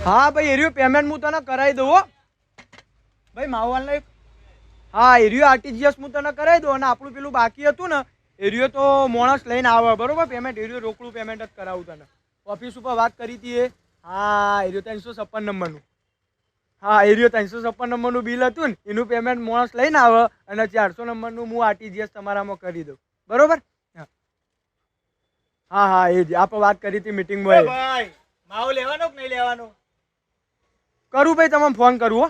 હા ભાઈ એરિયો પેમેન્ટ હું તને કરાવી દઉં હો ભાઈ માવાલ હા એરિયો આરટીજીએસ હું તને કરાવી દઉં અને આપણું પેલું બાકી હતું ને એરિયો તો માણસ લઈને આવે બરોબર પેમેન્ટ એરિયો રોકડું પેમેન્ટ જ કરાવું તને ઓફિસ ઉપર વાત કરી હતી એ હા એરિયો 356 નંબરનું હા એરિયો 356 નંબરનું બિલ હતું ને એનું પેમેન્ટ માણસ લઈને આવે અને 400 નંબરનું હું આરટીજીએસ તમારામાં કરી દઉં બરોબર હા હા એ જ આપણે વાત કરી હતી મીટિંગમાં ભાઈ માવો લેવાનો કે નહીં લેવાનો કરું ભાઈ તમને ફોન કરું હો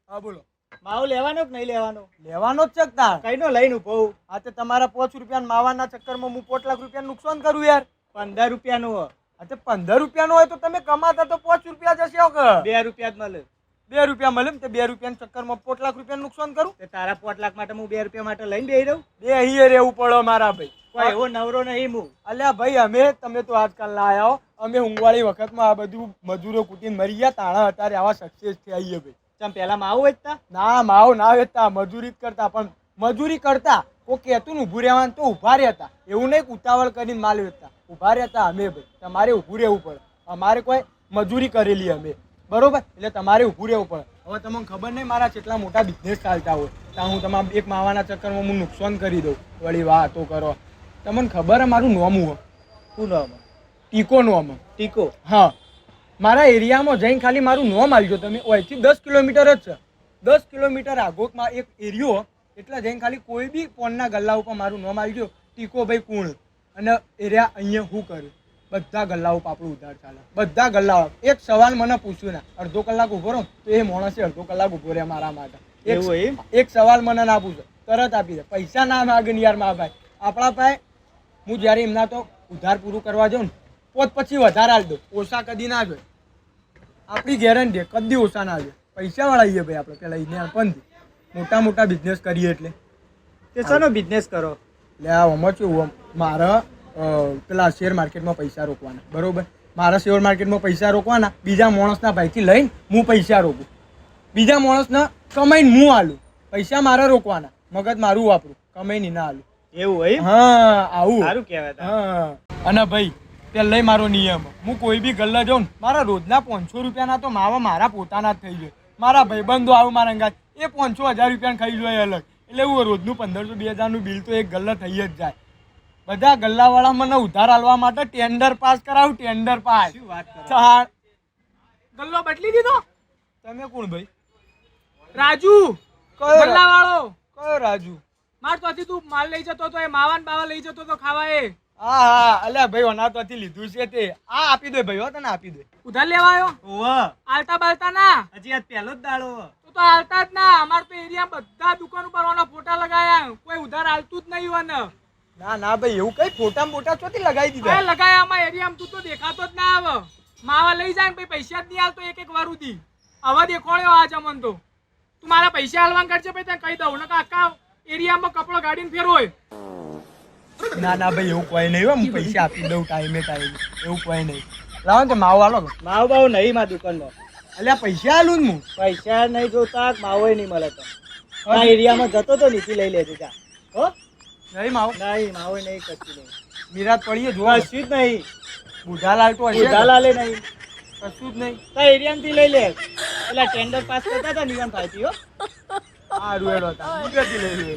હા બોલો માવો લેવાનો કે નહીં લેવાનો લેવાનો જ છે તાર કઈનો લઈને ઉભો આ તે તમારા 5 રૂપિયા માવાના ચક્કરમાં હું 5 લાખ રૂપિયા નુકસાન કરું યાર 15 રૂપિયાનું આ તે 15 રૂપિયાનો હોય તો તમે કમાતા તો 5 રૂપિયા જશે કે 2 રૂપિયા જ મળે 2 રૂપિયા મળે ને તે 2 રૂપિયાના ચક્કરમાં 5 લાખ રૂપિયા નુકસાન કરું તે તારા 5 લાખ માટે હું 2 રૂપિયા માટે લઈને બેહી રહું બે અહીંયા રહેવું પડે મારા ભાઈ કોઈ એવો નવરો નહીં હું અલ્યા ભાઈ અમે તમે તો આજકાલ ના આવ્યા અમે ઊંઘવાળી વખતમાં આ બધું મજૂરો કૂટીને મરી ગયા તાણા અત્યારે આવા સક્સેસ થયા ભાઈ ચમ પેલા માવો વેચતા ના માવ ના વેચતા મજૂરી જ કરતા પણ મજૂરી કરતા કોઈ કહેતું ને ઊભું રહેવાનું તો ઊભા રહેતા એવું નહીં ઉતાવળ કરીને માલ વેચતા ઊભા રહેતા અમે ભાઈ તમારે ઊભું રહેવું પડે અમારે કોઈ મજૂરી કરેલી અમે બરોબર એટલે તમારે ઊભું રહેવું પડે હવે તમને ખબર નહીં મારા કેટલા મોટા બિઝનેસ ચાલતા હોય ત્યાં હું તમારા એક માવાના ચક્કરમાં હું નુકસાન કરી દઉં વળી વાતો કરો તમને ખબર હે મારું નોમ હોય શું નામ ટીકો નોમ ટીકો હા મારા એરિયામાં જઈને ખાલી મારું નોમ આલજો તમે અહીંથી 10 કિલોમીટર જ છે 10 કિલોમીટર આગોમાં એક એરિયો એટલે જઈને ખાલી કોઈ બી ફોનના ગલ્લા ઉપર મારું નોમ આલજો ટીકો ભાઈ કુણ અને એરિયા અહીંયા શું કર્યું બધા ગલ્લા ઉપર આપણું ઉધાર ચાલે બધા ગલ્લા એક સવાલ મને પૂછ્યું ના અડધો કલાક ઊભો રહો તો એ માણસે અડધો કલાક ઊભો રહે મારા માટે એક સવાલ મને ના પૂછો તરત આપી દે પૈસા ના માગે યાર મા ભાઈ આપણા ભાઈ હું જ્યારે એમના તો ઉધાર પૂરું કરવા જાઉં ને પોત પછી વધારે આલ દો ઓછા કદી ના જોઈએ આપણી ગેરંટી કદી ઓછા ના જોઈએ પૈસા વાળાઈએ ભાઈ આપણે પેલા એને પણ મોટા મોટા બિઝનેસ કરીએ એટલે તે શાનો બિઝનેસ કરો એટલે આ આમાં કેવું મારા પેલા શેર માર્કેટમાં પૈસા રોકવાના બરોબર મારા શેર માર્કેટમાં પૈસા રોકવાના બીજા માણસના ભાઈથી લઈને હું પૈસા રોકું બીજા માણસના કમાઈને હું આલું પૈસા મારા રોકવાના મગજ મારું વાપરું કમાઈને ના આલું એવું હોય હા આવું સારું કહેવાય હા અને ભાઈ પેલે મારો નિયમ હું કોઈ બી ગલ્લા જાઉં મારા રોજના 500 રૂપિયાના તો માવા મારા પોતાના જ થઈ જાય મારા ભાઈબંધો આવું મારા અંગાત એ 500-1000 રૂપિયા ખાઈ જાય અલગ એટલે હું રોજનું 1500-2000 બિલ તો એક ગલ્લા થઈ જ જાય બધા ગલ્લાવાળા મને ઉધાર આલવા માટે ટેન્ડર પાસ કરાવું ટેન્ડર પાસ શું વાત કરો ગલ્લો બદલી દીધો તમે કોણ ભાઈ રાજુ કયો ગલ્લાવાળો કયો રાજુ માર તોથી તું માલ લઈ જતો તો એ માવાન બાવા લઈ જતો તો ખાવા એ હા હા અલ્યા ભાઈ અનાથોથી લીધું છે તે આ આપી દે ભાઈ હો તને આપી દે ઉધાર લેવા આવ્યો ઓવા આલતા બાલતા ના હજી આજ પહેલો જ દાડો તું તો આલતા જ ના અમાર તો એરિયા બધા દુકાન ઉપર ઓના ફોટા લગાયા કોઈ ઉધાર આલતું જ નહીં હોને ના ના ભાઈ એવું કઈ ફોટા મોટા ચોથી લગાવી એ દીધા લગાયા અમાર એરિયામાં તું તો દેખાતો જ ના આવે માવા લઈ જાય ને પછી પૈસા જ નહીં આલતો એક વાર ઉધી હવે દેખોળ્યો આ જમન તો તું મારા પૈસા આલવાન કરજે ભાઈ તને કહી દઉં ને આખા એરિયામાં કપડો ગાડીને ફેરવોય ના ના ભાઈ એવું કોઈ નહીં હું પૈસા આપી દઉં ટાઈમે એવું કોઈ નહીં લાવો ને માવો આલો માવો બાવો નહીં મારા દુકાનમાં અલ્યા પૈસા આલું ને હું પૈસા નહીં જોતા માવો નહીં મળે તો આ એરિયામાં જતો તો નીચે લઈ લેજે જા હો નહીં માવો નહીં માવો નહીં કચ્છી નહીં વિરાટ પડીએ જોવા કશું જ નહીં બુઢાલાલ તો હશે ઉધાલાલે નહીં કશું જ નહીં તા એરિયામાંથી લઈ લે પેલા ટેન્ડર પાસ કરતા હતા નિયમ થાય હો સારું હેડો હતા લઈ લે